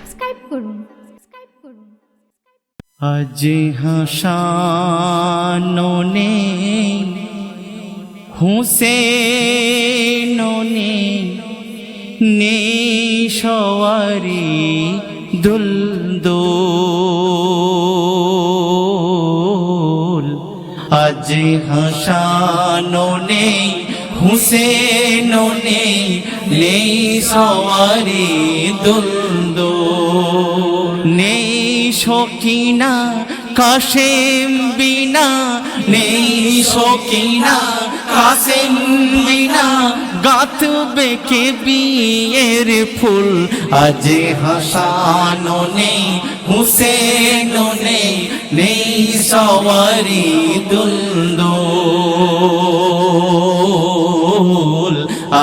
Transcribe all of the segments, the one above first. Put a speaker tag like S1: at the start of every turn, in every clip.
S1: Subscribe করুন।
S2: আজ হাসানো নেই, হুসেনো নেই সওয়ারি দুলদুল। আজ হাসানো নেই, হুসেনো নেই সওয়ারি দুলদুল। নেই শকিনা কাশেম বিনা, নেই শকিনা কাশেম বিনা, গাঁথবে কে বিয়ের ফুল। আজ হাসানো নেই, হুসেনো নেই সওয়ারি দুলদুল।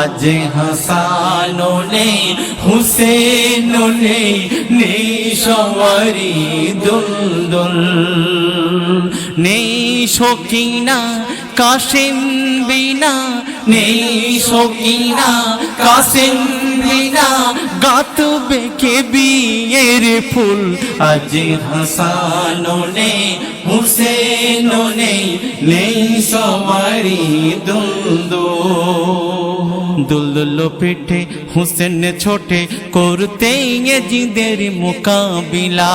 S2: আজ হাসানো নেই, হুসেনো নেই সওয়ারি দুলদুল। নেই শকিনা কাশেম বিনা, নেই শকিনা কাশেম বিনা, গাঁথবে কে বিয়ের ফুল। আজ হাসানো নেই, হুসেনো নেই সওয়ারি দুলদুল। দুলদুল পেটে হুসেন ছোটে, করতে জিদের মোকাবিলা,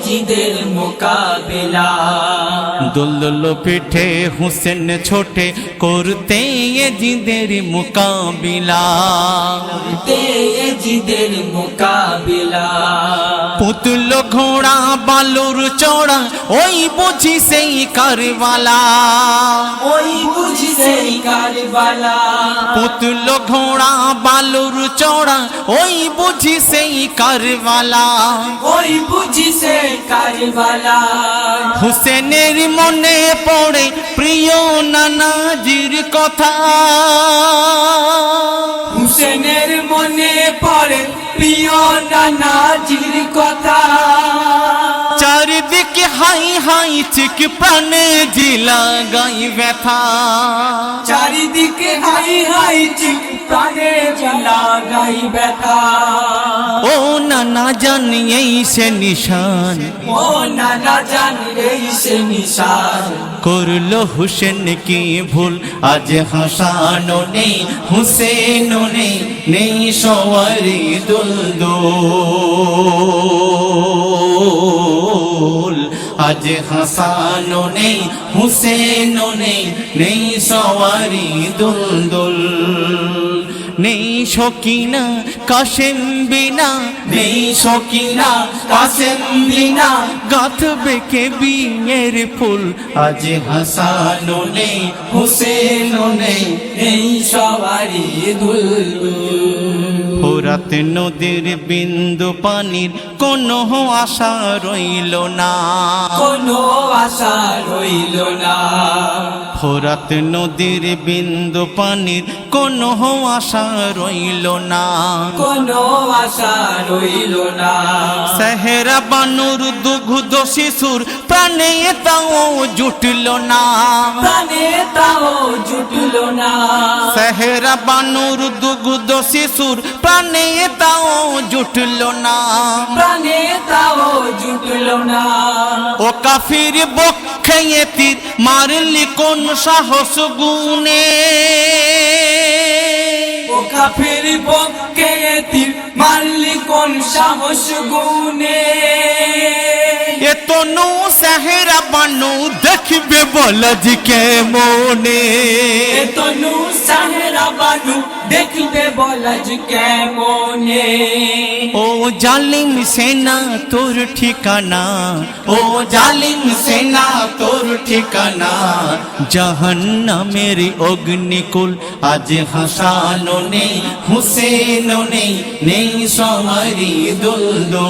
S3: জিদের মোকাবিলা।
S2: দুলদুল পিঠে হুসেন ছোটে, করতে জিদের মোকাবিলা,
S3: জিদের মোকাবিলা।
S2: পুতুল ঘোড়া বালুর চড়া, ওই বুঝি সেই কারবালা,
S3: ওই বুঝি সেই কারবালা।
S2: পুতুল ঘোড়া বালুর চড়া, ওই বুঝি সেই কারবালা,
S3: ওই বুঝি সেই কারবালা।
S2: হুসেনের মনে পড়ে প্রিয় নানাজির কথা,
S3: হুসেনের মনে পড়ে প্রিয় নানাজির কথা।
S2: চারিদিকে হাই হাই চিক প্রাণে জিলা গাই ব্যথা,
S3: চারিদিকে হাই হাই চিক প্রাণে লাগাই ব্যথা।
S2: ও নানা জান এই সে নিশান,
S3: ও নানা জান এই সে নিশান।
S2: করলো হুসেন কি ভুল। আজ হাসানো নেই, হুসেনো নেই সওয়ারি দুলদুল। আজ হাসানো নেই, হুসেনো নেই সওয়ারি দুলদুল। নেই শকিনা কাশেম বিনা, নেই শকিনা কাশেম বিনা, গাঁথবে কে বিয়ের ফুল। আজ হাসানো নেই, হুসেনো
S3: এই সওয়ারি দুলদুল।
S2: ফোরাত নদীর বিন্দু পানির কোনো আশা রইল না,
S3: কোনো আশা রইল না।
S2: ফোরাত নদীর বিন্দু পানির কোনো আশা রইল না,
S3: কোনো আশা রইল না।
S2: সেহেরা বানুর দুগ্ধ শিশুর প্রাণে তাও জুটল না,
S3: প্রাণে তাও জুটল না।
S2: সেহেরা বানুর দুগ্ধ শিশুর প্রাণে তাও জুটল না,
S3: প্রাণে তাও জুটল না।
S2: ও কাফির বক্ষে তীর মারলি কোন সাহস গুনে,
S3: ও কাফির পক্ষে তীর মারলি কোন সাহস গুনে।
S2: এ তনু সেহেরা বানু দেখবে বলজ কে মনে,
S3: তনু সাহেরা বানু দেখবে বলজ কেমনে।
S2: ও জালিম সেনা তোর ঠিকানা, ও জালিম সেনা তোর ঠিকানা, জাহান্নামের অগ্নিকুল। আজ হাসানো নেই, হুসেনো নেই সওয়ারি দুলদুল।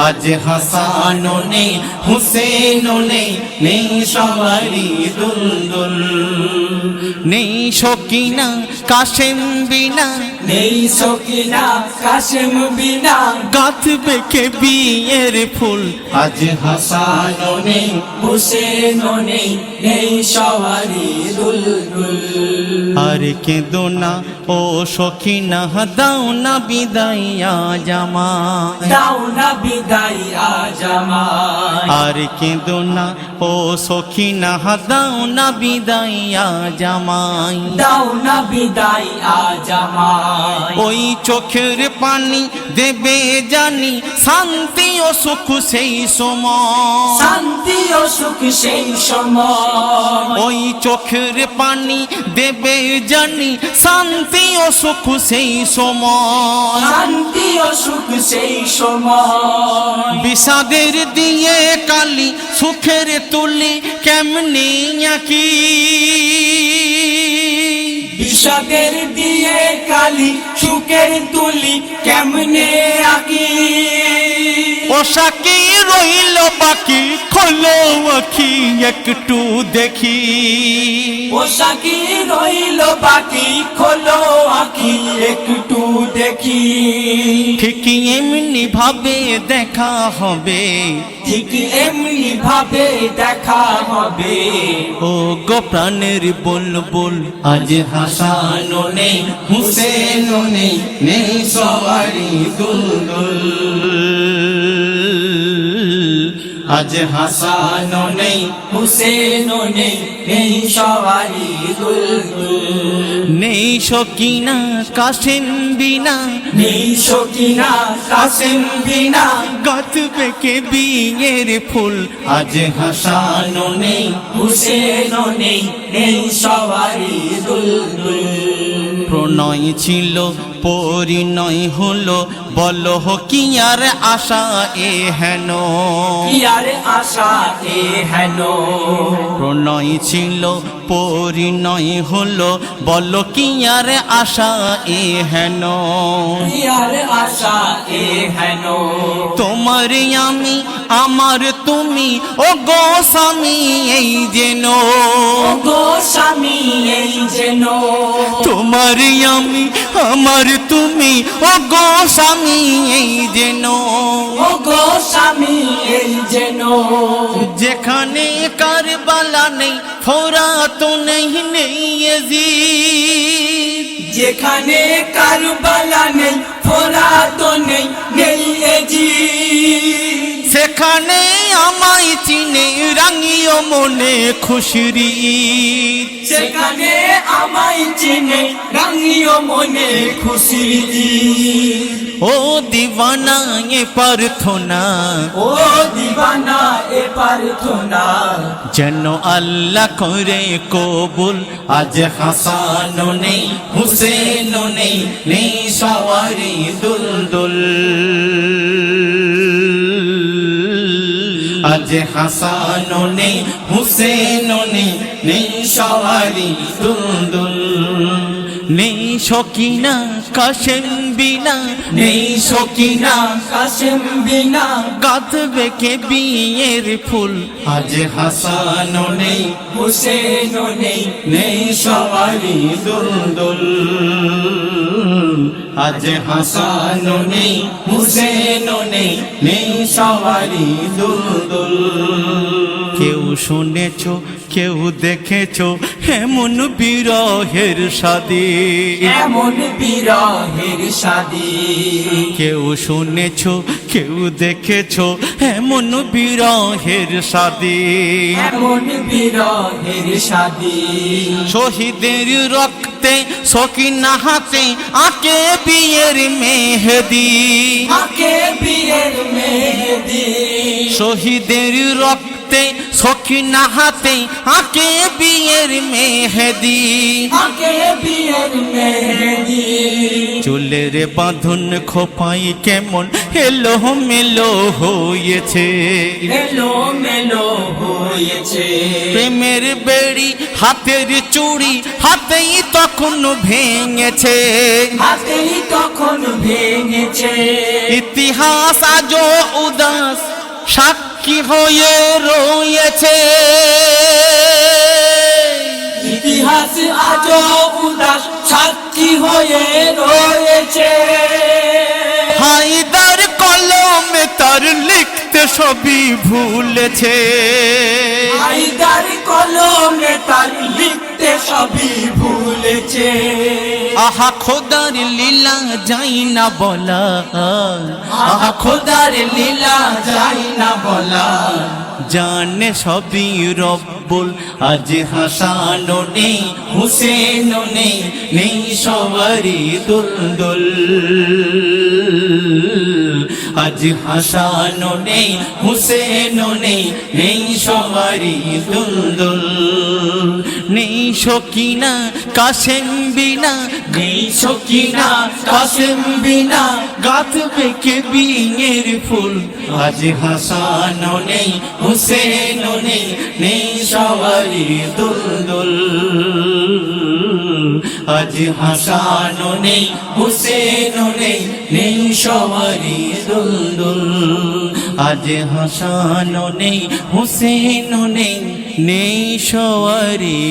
S2: আজ হাসানো নেই, হুসেনো নেই সওয়ারি দুলদুল। নেই শকিনা কাশেম বিনা,
S3: নেই শকিনা কাশেম বিনা,
S2: গাঁথবে কে বিয়ের ফুল।
S3: আজ হাসানো নেই, হুসেনো নেই সওয়ারি দুলদুল।
S2: আর কেঁদো না ও সখী না দাও না বিদাইয়া জামাই
S3: দাও না বিদায় আজ আমায়
S2: আর কেঁদো না ও সখী না দাও না বিদাইয়া জামাই
S3: দাও না বিদায় আজ আমায়
S2: ওই চোখের পানি দেবে জানি শান্তি ও সুখ সেই সময়
S3: শান্তি ও সুখ সেই সময়
S2: ওই চোখের পানি দেবে জানি শান্তি ও সুখ সেই সময়
S3: শান্তি ও সুখ সেই সময়
S2: বিষাদের দিয়ে কালি সুখের তুলি কেমনি আঁকি
S3: বিষাদের দিয়ে কালি সুখের তুলি কেমনে আঁকি
S2: ও সাকি রইল বাকি খোলো আঁখি একটু দেখি
S3: ও সাকি রইল বাকি খোলো আঁকি একটু দেখি
S2: ঠিক এমনি ভাবে দেখা হবে
S3: ঠিক এমনি ভাবে দেখা হবে
S2: ও গো প্রাণের বুলবুল আজ হাসানো নেই হুসেনও নেই নেই সওয়ারি দুলদুল আজ হাসানো নেই
S3: হুসেনও নেই নেই সওয়ারি দুলদুল
S2: নেই সকিনা কাসিম বিনা
S3: নেই সকিনা কাসিম বিনা
S2: গাছ বেঁকে বিয়ের ফুল আজ হাসানো নেই
S3: হুসেনও নেই নেই সওয়ারি দুলদুল
S2: প্রণয় ছিল পরিণয় হলো বলো কি আর আশা এ হেন
S3: কি আর আশা এ হেন
S2: প্রণয় ছিল পরিণয় হলো বলো কি আর আশা এ হেন
S3: কি আর আশা এ হেন
S2: তোমার আমি আমার তুমি ও গো স্বামী এই যেন
S3: গো স্বামী এই যেন
S2: তোমার আমি আমার তুমি ও গো স্বামী এই যেন
S3: ও গো স্বামী এই যেন
S2: যেখানে কারবালা নেই ফোরাত নেই নেই ইয়াজিদ
S3: যেখানে কারবালা নেই ফোরাত নেই নেই ইয়াজিদ
S2: সেখানে আমায় চিনে রাঙিও মনে খুশির ঈদ
S3: সেখানে আমায় চিনে রাঙিও মনে খুশির ঈদ
S2: ও দিওয়ানা এ প্রার্থনা
S3: ও দিবানা এ প্রার্থনা
S2: যেন আল্লাহ করে কবুল আজ হাসানো নেই হুসেনও নেই নেই সওয়ারি দুলদুল আজ হাসানো নেই হুসেনও নেই নেই সওয়ারি দুলদুল নেই সকিনা কাসেম বিনা
S3: নেই সকিনা কাসেম বিনা
S2: গাঁথবে কে বিয়ের ফুল আজ হাসানো নেই
S3: হুসেনও নেই
S2: নেই সওয়ারি দুলদুল আজ হাসানো নেই হুসেনও নেই নেই সওয়ারি দুলদুল কেউ শুনেছো কেউ দেখেছো এমন বিরহের শাদি
S3: এমন বিরহের শাদি
S2: কেউ শুনেছো কেউ দেখেছো এমন বিরহের শাদি
S3: এমন বিরহের শাদি
S2: শহীদের রক্তে সকিনা হাতে আঁকে বিয়ের মেহেদি
S3: আকে বিয়ের মেহেদি
S2: শহীদের রক্তে সকিনা হাতে আঁকে বিয়ের মেহেদি
S3: আকে বিয়ের মেহেদি
S2: চুলের বাঁধন খোপাই কেমন এলো মেলো হয়েছে
S3: এলো মেলো হয়েছে
S2: প্রেমের বেড়ি হাতের চুড়ি হাতেই তখন ভেঙেছে
S3: হাতেই তখন ভেঙেছে
S2: ইতিহাস আজও উদাস সাক্ষী হয়ে রয়েছে
S3: ইতিহাস আজও উদাস সাক্ষী হয়ে রয়েছে
S2: হায়দার কলমে তার লিখতে লিখতে সবই ভুলেছে।
S3: হায়দার কলমে তার লিখতে সবই ভুলেছে।
S2: আহা খোদার লীলা যাই না বলা,
S3: আহা খোদার লীলা যাই না বলা।
S2: জানে সবই রব্বুল, আজ হাসানো নেই হুসেনও নেই, নেই সবারই দুলদুল। আজ হাসানো নেই হুসেনও নেই, নেই সবারই দুলদুল। নেই সকিনা কাসেম বিনা,
S3: নেই সকিনা কাসেম বিনা,
S2: গাঁথবে কে বিয়ের ফুল। আজ হাসানো নেই হুসেনও নেই, নেই সবারই দুলদুল। আজ হাসানো নেই হুসেনও নেই, নেই সবারই দুলদুল। আজ হাসানো নেই হুসেনও নেই, নেই সবারই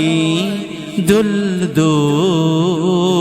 S2: দুলদুল।